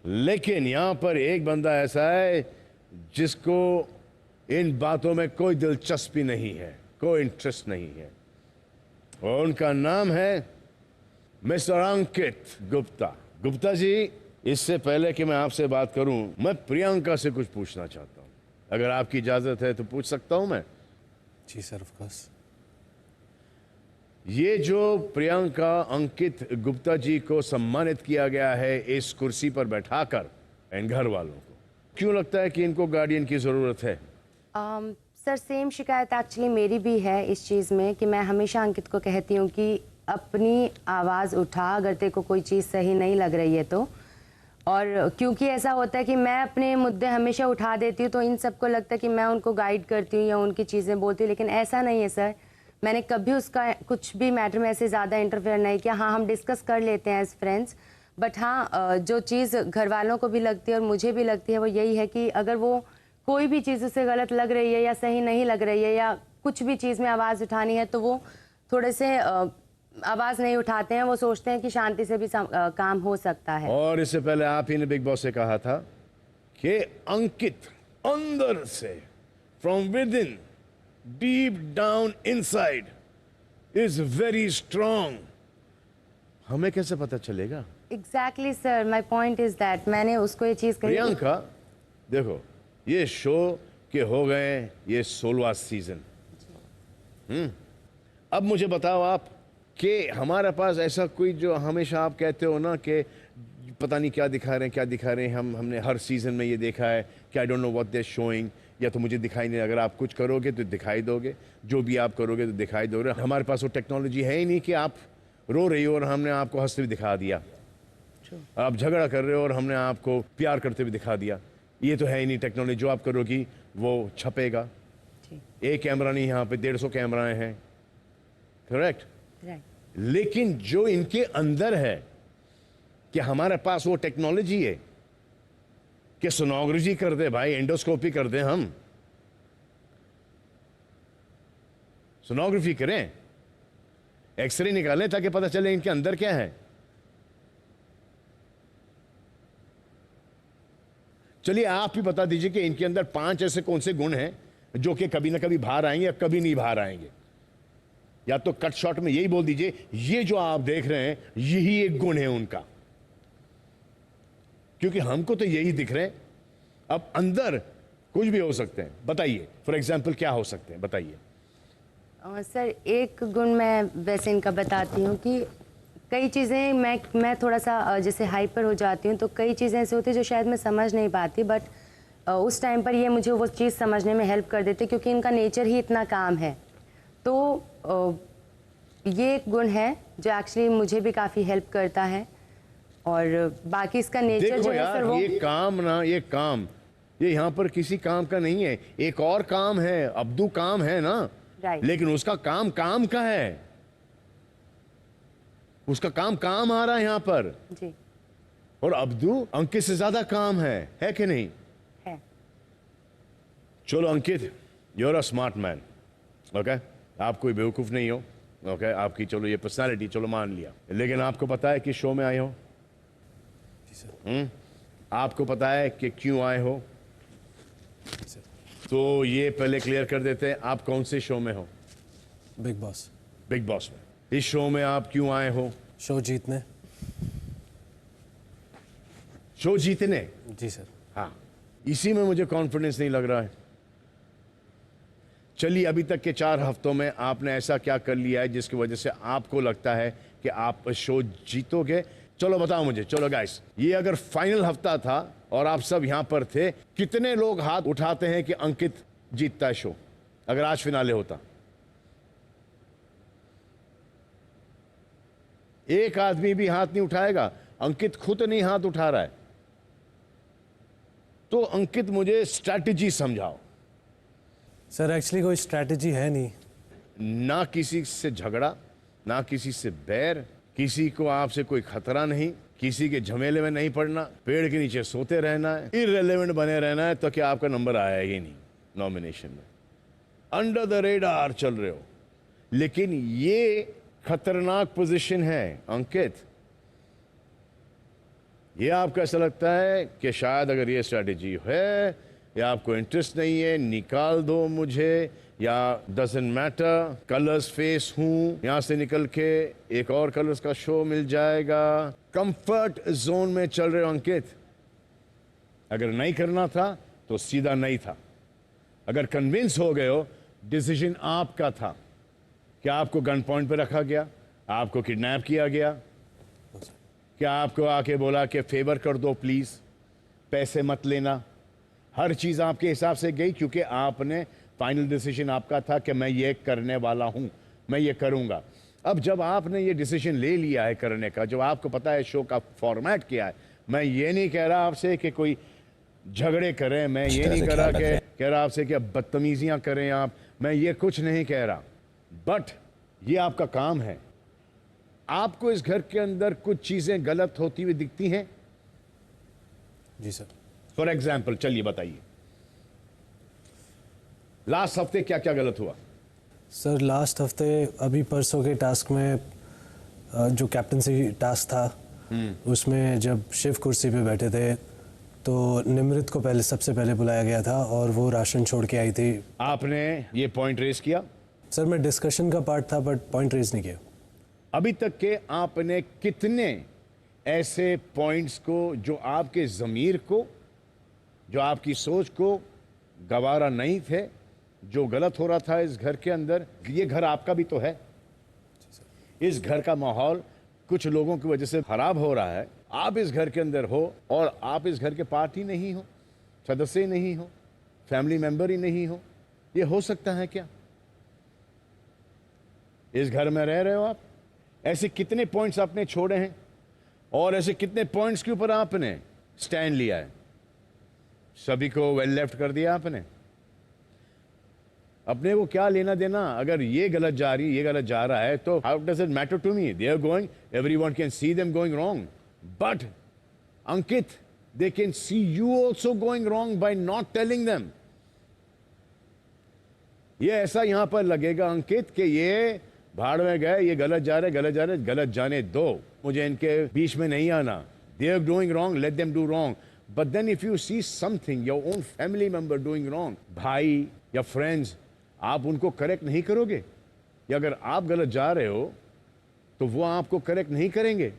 लेकिन यहां पर एक बंदा ऐसा है जिसको इन बातों में कोई दिलचस्पी नहीं है, कोई इंटरेस्ट नहीं है, और उनका नाम है मिस्टर अंकित गुप्ता। गुप्ता जी, इससे पहले कि मैं आपसे बात करूं, मैं प्रियंका से कुछ पूछना चाहता हूं। अगर आपकी इजाजत है तो पूछ सकता हूं मैं? जी सर, ऑफ कोर्स। ये जो प्रियंका अंकित गुप्ता जी को सम्मानित किया गया है इस कुर्सी पर बैठाकर, इन घर वालों को क्यों लगता है कि इनको गार्डियन की जरूरत है? सर, सेम शिकायत एक्चुअली मेरी भी है इस चीज़ में कि मैं हमेशा अंकित को कहती हूँ कि अपनी आवाज़ उठा अगर तेरे को कोई चीज़ सही नहीं लग रही है तो। और क्योंकि ऐसा होता है कि मैं अपने मुद्दे हमेशा उठा देती हूँ तो इन सबको लगता है कि मैं उनको गाइड करती हूँ या उनकी चीज़ें बोलती हूँ, लेकिन ऐसा नहीं है सर। मैंने कभी उसका कुछ भी मैटर में ऐसे ज़्यादा इंटरफेयर नहीं किया। हाँ, हम डिस्कस कर लेते हैं एज फ्रेंड्स, बट हाँ, जो चीज़ घर वालों को भी लगती है और मुझे भी लगती है वो यही है कि अगर वो कोई भी चीज़ उसे गलत लग रही है या सही नहीं लग रही है या कुछ भी चीज़ में आवाज़ उठानी है तो वो थोड़े से आवाज़ नहीं उठाते हैं। वो सोचते हैं कि शांति से भी काम हो सकता है। और इससे पहले आप ही ने बिग बॉस से कहा था कि अंकित अंदर से, from with in, deep down inside, is very strong. हमें कैसे पता चलेगा? Exactly sir, my point is that मैंने उसको ये चीज़ कही। प्रियंका, देखो, ये शो के हो गए ये 16वां सीजन। अब मुझे बताओ आप कि हमारे पास ऐसा कोई, जो हमेशा आप कहते हो ना कि पता नहीं क्या दिखा रहे हैं, क्या दिखा रहे हैं, हमने हर सीजन में ये देखा है कि I don't know what they are showing, या तो मुझे दिखाई नहीं। अगर आप कुछ करोगे तो दिखाई दोगे, जो भी आप करोगे तो दिखाई दोगे। हमारे पास वो टेक्नोलॉजी है ही नहीं कि आप रो रही हो और हमने आपको हंसते हुए दिखा दिया, आप झगड़ा कर रहे हो और हमने आपको प्यार करते हुए दिखा दिया। ये तो है ही नहीं टेक्नोलॉजी। जो आप करोगी वो छपेगा। एक कैमरा नहीं, यहाँ पे 150 कैमराएं हैं, करेक्ट? लेकिन जो इनके अंदर है कि हमारे पास वो टेक्नोलॉजी है कि सोनोग्राफी कर दे भाई, एंडोस्कोपी कर दे, हम सोनोग्राफी करें, एक्सरे निकालें ताकि पता चले इनके अंदर क्या है। चलिए आप ही बता दीजिए कि इनके अंदर 5 ऐसे कौन से गुण हैं जो कि कभी ना कभी बाहर आएंगे या कभी नहीं बाहर आएंगे। या तो कट शॉट में यही बोल दीजिए, ये जो आप देख रहे हैं यही एक गुण है उनका, क्योंकि हमको तो यही दिख रहे हैं। अब अंदर कुछ भी हो सकते हैं, बताइए फॉर एग्जाम्पल क्या हो सकते हैं, बताइए। सर, एक गुण मैं वैसे इनका बताती हूँ कि कई चीज़ें मैं थोड़ा सा जैसे हाइपर हो जाती हूँ तो कई चीज़ें ऐसी होती हैं जो शायद मैं समझ नहीं पाती, बट उस टाइम पर ये मुझे वो चीज़ समझने में हेल्प कर देती, क्योंकि इनका नेचर ही इतना काम है। तो ये एक गुण है जो एक्चुअली मुझे भी काफ़ी हेल्प करता है। और बाकी इसका नेचर जो है सर, वो ये काम ना, ये काम, ये यहाँ पर किसी काम का नहीं है। एक और काम है, अब्दू काम है ना, लेकिन उसका काम काम का है, उसका काम काम आ रहा है यहाँ पर जी। और अब्दू अंकित से ज्यादा काम है कि नहीं? है। चलो Ankit, you are a smart man, okay, आप कोई बेवकूफ नहीं हो, ओके, आपकी चलो ये पर्सनालिटी चलो मान लिया, लेकिन आपको पता है कि शो में आए हो? आपको पता है कि क्यों आए हो? तो ये पहले क्लियर कर देते हैं, आप कौन से शो में हो? Big boss. बिग बॉस में। इस शो में आप क्यों आए हो? शो जीतने। शो जीतने? जी सर। हाँ, इसी में मुझे कॉन्फिडेंस नहीं लग रहा है। चलिए, अभी तक के 4 हफ्तों में आपने ऐसा क्या कर लिया है जिसकी वजह से आपको लगता है कि आप शो जीतोगे? चलो बताओ मुझे। चलो गाइस, ये अगर फाइनल हफ्ता था और आप सब यहां पर थे, कितने लोग हाथ उठाते हैं कि अंकित जीतता है शो अगर आज फिनाले होता? एक आदमी भी हाथ नहीं उठाएगा। अंकित खुद नहीं हाथ उठा रहा है। तो अंकित, मुझे स्ट्रैटेजी समझाओ। सर, एक्चुअली कोई स्ट्रैटेजी है नहीं। ना किसी से झगड़ा, ना किसी से बैर, किसी को आपसे कोई खतरा नहीं, किसी के झमेले में नहीं पड़ना, पेड़ के नीचे सोते रहना है, इररिलेवेंट बने रहना है, तो क्या आपका नंबर आया ही नहीं नॉमिनेशन में? अंडर द रेडार चल रहे हो। लेकिन ये खतरनाक पोजीशन है अंकित। ये आपको ऐसा लगता है कि शायद अगर ये स्ट्रैटेजी है या आपको इंटरेस्ट नहीं है, निकाल दो मुझे, या डजंट मैटर, कलर्स फेस हूं, यहां से निकल के एक और कलर्स का शो मिल जाएगा। कंफर्ट जोन में चल रहे हो अंकित। अगर नहीं करना था तो सीधा नहीं था। अगर कन्विंस हो गए हो, डिसीजन आपका था। क्या आपको गन पॉइंट पे रखा गया? आपको किडनैप किया गया? क्या आपको आके बोला कि फेवर कर दो प्लीज, पैसे मत लेना? हर चीज आपके हिसाब से गई क्योंकि आपने फाइनल डिसीजन आपका था कि मैं ये करने वाला हूं, मैं ये करूंगा। अब जब आपने ये डिसीजन ले लिया है करने का, जब आपको पता है शो का फॉर्मेट क्या है, मैं ये नहीं कह रहा आपसे कि कोई झगड़े करें, मैं ये नहीं कह रहा आपसे कि बदतमीजियां करें आप, मैं ये कुछ नहीं कह रहा, बट ये आपका काम है। आपको इस घर के अंदर कुछ चीजें गलत होती हुई दिखती हैं? जी सर। फॉर एग्जाम्पल चलिए बताइए, लास्ट हफ्ते क्या क्या गलत हुआ? सर लास्ट हफ्ते अभी परसों के टास्क में जो कैप्टनसी टास्क था उसमें जब शिव कुर्सी पे बैठे थे तो निमृत को पहले सबसे पहले बुलाया गया था और वो राशन छोड़ के आई थी। आपने ये पॉइंट रेज किया? सर मैं डिस्कशन का पार्ट था बट पॉइंट रेज नहीं किया। अभी तक के आपने कितने ऐसे पॉइंट्स को जो आपके ज़मीर को, जो आपकी सोच को गवारा नहीं थे, जो गलत हो रहा था इस घर के अंदर? ये घर आपका भी तो है। इस घर का माहौल कुछ लोगों की वजह से खराब हो रहा है। आप इस घर के अंदर हो और आप इस घर के पार्ट ही नहीं हो, सदस्य ही नहीं हो, फैमिली मेंबर ही नहीं हो। ये हो सकता है क्या? इस घर में रह रहे हो आप, ऐसे कितने पॉइंट्स आपने छोड़े हैं और ऐसे कितने पॉइंट्स के ऊपर आपने स्टैंड लिया है? सभी को वेल लेफ्ट कर दिया आपने। अपने को क्या लेना देना? अगर ये गलत जा रही, ये गलत जा रहा है तो how does it matter to me? They are going, everyone can see them going wrong, but Ankit, they can see you also going wrong by not telling them. ये ऐसा यहां पर लगेगा अंकित कि ये भाड़ में गए, ये गलत जा रहे, गलत जा रहे, गलत जाने दो, मुझे इनके बीच में नहीं आना। They are doing wrong, let them do wrong. But then if you see something, your own family member doing wrong, भाई या फ्रेंड्स, आप उनको करेक्ट नहीं करोगे? या अगर आप गलत जा रहे हो तो वो आपको करेक्ट नहीं करेंगे?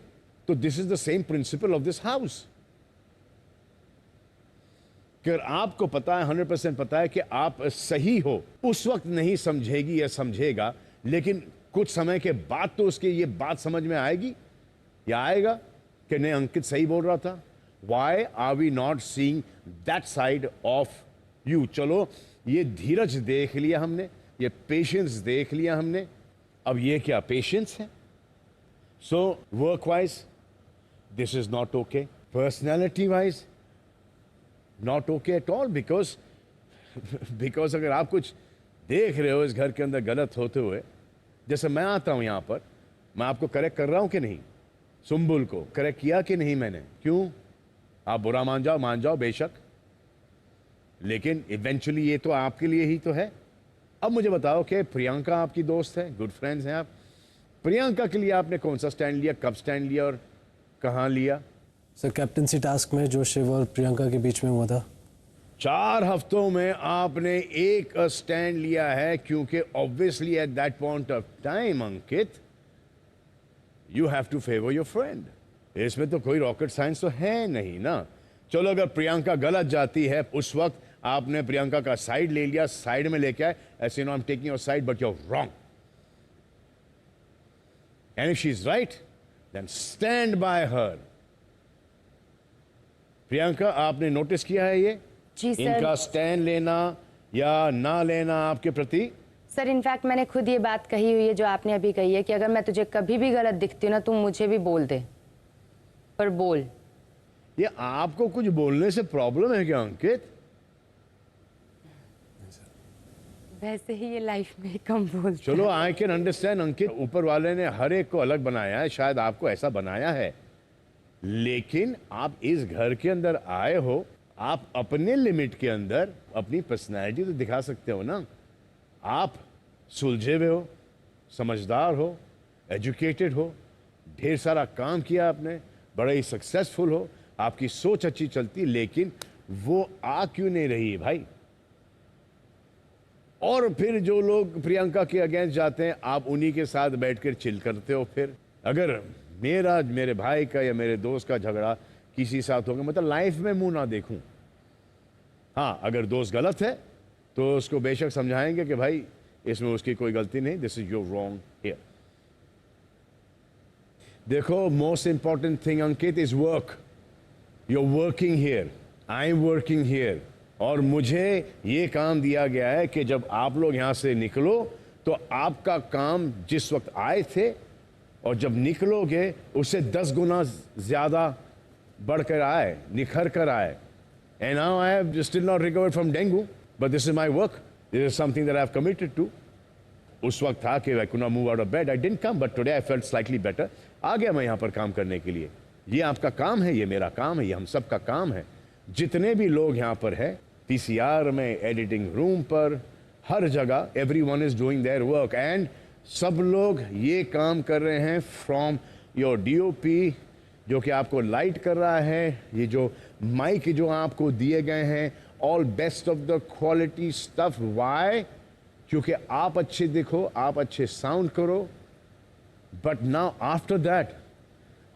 तो this is the same principle of this house. कि अगर आपको पता है, 100% पता है कि आप सही हो, उस वक्त नहीं समझेगी या समझेगा, लेकिन कुछ समय के बाद तो उसके ये बात समझ में आएगी या आएगा कि नहीं, अंकित सही बोल रहा था। Why are we not seeing that side of you? चलो, ये धीरज देख लिया हमने, ये पेशेंस देख लिया हमने, अब ये क्या पेशेंस है? So work wise this is not okay, personality wise not okay at all, because अगर आप कुछ देख रहे हो इस घर के अंदर गलत होते हुए, जैसे मैं आता हूं यहां पर, मैं आपको करेक्ट कर रहा हूं कि नहीं? सुम्बुल को करेक्ट किया कि नहीं मैंने? क्यों? आप बुरा मान जाओ बेशक, लेकिन इवेंचुअली ये तो आपके लिए ही तो है। अब मुझे बताओ कि प्रियंका आपकी दोस्त है, गुड फ्रेंड्स हैं आप, प्रियंका के लिए आपने कौन सा स्टैंड लिया, कब स्टैंड लिया और कहां लिया? सर कैप्टनसी टास्क में जो शिव और प्रियंका के बीच में हुआ था। 4 हफ्तों में आपने एक स्टैंड लिया है, क्योंकि obviously at that point of time Ankit, you have to favour your friend. इसमें तो कोई रॉकेट साइंस तो है नहीं ना। चलो, अगर प्रियंका गलत जाती है, उस वक्त आपने प्रियंका का साइड ले लिया, साइड में लेके आए, ऐसे no I am taking your side but you are wrong, and if she is right then stand by her. Priyanka, आपने नोटिस किया है ये जी सर। इनका स्टैंड लेना या ना लेना आपके प्रति? सर इनफैक्ट मैंने खुद ये बात कही हुई है जो आपने अभी कही है कि अगर मैं तुझे कभी भी गलत दिखती हूँ ना, तुम मुझे भी बोल दे, पर बोल। ये आपको कुछ बोलने से प्रॉब्लम है क्या अंकित? वैसे ही ये लाइफ में कम बोलते चलो, आई कैन अंडरस्टैंड अंकित, ऊपर वाले ने हर एक को अलग बनाया है, शायद आपको ऐसा बनाया है, लेकिन आप इस घर के अंदर आए हो, आप अपने लिमिट के अंदर अपनी पर्सनैलिटी तो दिखा सकते हो ना। आप सुलझे हुए हो, समझदार हो, एजुकेटेड हो, ढेर सारा काम किया आपने, बड़े ही सक्सेसफुल हो, आपकी सोच अच्छी चलती, लेकिन वो आ क्यों नहीं रही है भाई? और फिर जो लोग प्रियंका के अगेंस्ट जाते हैं, आप उन्हीं के साथ बैठकर चिल करते हो। फिर अगर मेरे भाई का या मेरे दोस्त का झगड़ा किसी साथ होगा, मतलब लाइफ में मुंह ना देखूं। हाँ, अगर दोस्त गलत है तो उसको बेशक समझाएंगे कि भाई इसमें उसकी कोई गलती नहीं, this is your wrong here. देखो, most important thing Ankit is work. You are working here, I am working here, और मुझे ये काम दिया गया है कि जब आप लोग यहां से निकलो तो आपका काम जिस वक्त आए थे और जब निकलोगे उससे 10 गुना ज्यादा बढ़कर आए, निखर कर आए। And now I have still not recovered from dengue, but this is my work. This is something that I have committed to. उस वक्त था कि I could not move out of bed. I didn't come, but today I felt slightly better. आ गया मैं यहाँ पर काम करने के लिए। ये आपका काम है, ये मेरा काम है, ये हम सब का काम है। जितने भी लोग यहाँ पर हैं, पीसीआर में, एडिटिंग रूम पर, हर जगह, everyone is doing their work, and सब लोग ये काम कर रहे हैं फ्रॉम योर DOP जो कि आपको लाइट कर रहा है, ये जो माइक जो आपको दिए गए हैं, all best of the quality stuff. Why? क्योंकि आप अच्छे दिखो, आप अच्छे साउंड करो। बट नाउ आफ्टर दैट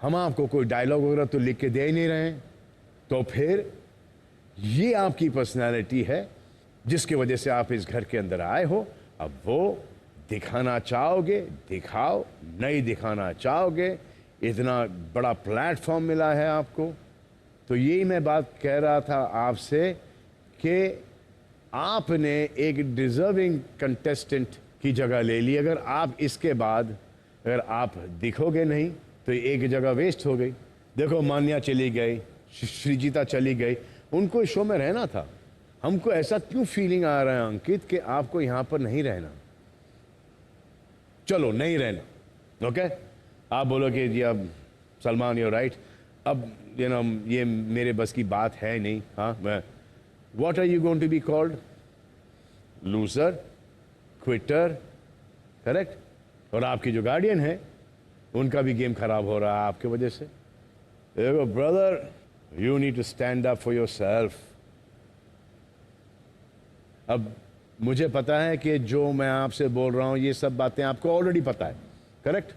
हम आपको कोई डायलॉग वगैरह तो लिख के दे ही नहीं रहे हैं, तो फिर ये आपकी पर्सनैलिटी है जिसकी वजह से आप इस घर के अंदर आए हो। अब वो दिखाना चाहोगे दिखाओ, नहीं दिखाना चाहोगे, इतना बड़ा प्लेटफॉर्म मिला है आपको। तो यही मैं बात कह रहा था आपसे कि आपने एक डिजर्विंग कंटेस्टेंट की जगह ले ली। अगर आप इसके बाद अगर आप दिखोगे नहीं तो एक जगह वेस्ट हो गई। देखो, मान्या चली गई, श्रीजीता चली गई, उनको इस शो में रहना था। हमको ऐसा क्यों फीलिंग आ रहा है अंकित कि आपको यहां पर नहीं रहना? चलो नहीं रहना, ओके? आप बोलोगे जी अब सलमान यू राइट, अब ये मेरे बस की बात है नहीं। हाँ, मैं what are you going to be called? Loser, quitter, correct? और आपकी जो गार्डियन है उनका भी गेम खराब हो रहा है आपकी वजह से। देखो brother, you need to stand up for yourself. अब मुझे पता है कि जो मैं आपसे बोल रहा हूं ये सब बातें आपको ऑलरेडी पता है, करेक्ट?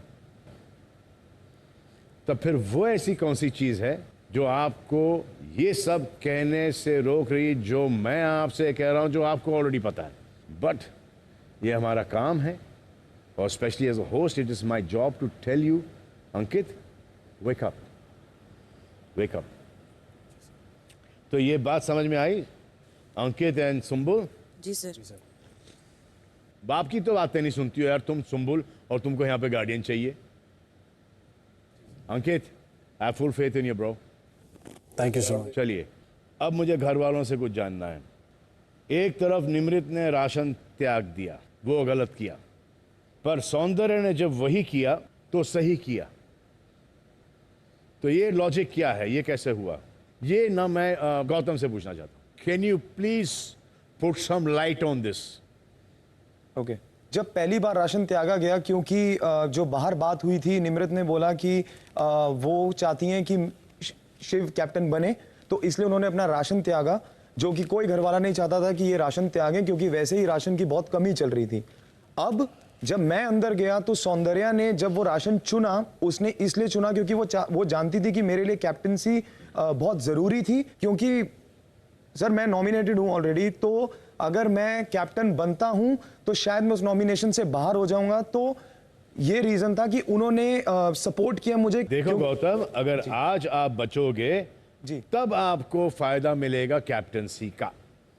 तब फिर वो ऐसी कौन सी चीज है जो आपको ये सब कहने से रोक रही, जो मैं आपसे कह रहा हूं, जो आपको ऑलरेडी पता है? बट ये हमारा काम है, और specially as a host it is my job to tell you, Ankit wake up, wake up. तो ये बात समझ में आई अंकित एंड सुंबुल? जी सर। बाप की तो बातें नहीं सुनती हो यार तुम सुंबुल, और तुमको यहाँ पे गार्डियन चाहिए। Ankit, I have full faith in you bro. Thank you so much. चलिए, अब मुझे घर वालों से कुछ जानना है। एक तरफ निमृत ने राशन त्याग दिया, वो गलत किया, पर सौंदर्य ने जब वही किया तो सही किया। तो ये लॉजिक क्या है, ये कैसे हुआ? ये ना मैं गौतम से पूछना चाहता हूं। Can you please put some light on this? Okay, जब पहली बार राशन त्यागा गया, क्योंकि जो बाहर बात हुई थी, निमृत ने बोला कि वो चाहती हैं कि शिव कैप्टन बने, तो इसलिए उन्होंने अपना राशन त्यागा, जो कि कोई घरवाला नहीं चाहता था कि ये राशन त्यागें, क्योंकि वैसे ही राशन की बहुत कमी चल रही थी। अब जब मैं अंदर गया तो सौंदर्या ने जब वो राशन चुना, उसने इसलिए चुना क्योंकि वो जानती थी कि मेरे लिए कैप्टनसी बहुत जरूरी थी, क्योंकि सर मैं नॉमिनेटेड हूं ऑलरेडी, तो अगर मैं कैप्टन बनता हूं तो शायद मैं उस नॉमिनेशन से बाहर हो जाऊंगा। तो ये रीजन था कि उन्होंने सपोर्ट किया मुझे। देखो गौतम, अगर आज आप बचोगे जी, तब आपको फायदा मिलेगा कैप्टनसी का।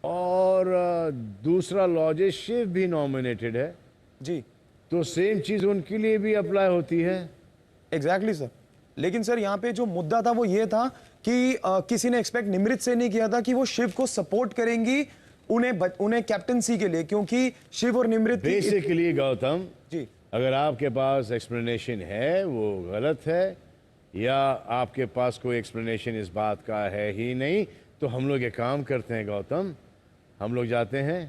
और दूसरा लॉजिक, शिव भी नॉमिनेटेड है जी, तो सेम चीज उनके लिए भी अप्लाई होती है। Exactly sir. लेकिन सर यहाँ पे जो मुद्दा था वो ये था कि किसी ने एक्सपेक्ट निमृत से नहीं किया था कि वो शिव को सपोर्ट करेंगी उन्हें कैप्टनसी के लिए, क्योंकि शिव और निमृत बेसिकली गौतम जी, अगर आपके पास एक्सप्लेनेशन है वो गलत है, या आपके पास कोई एक्सप्लेनेशन इस बात का है ही नहीं, तो हम लोग ये काम करते हैं गौतम, हम लोग जाते हैं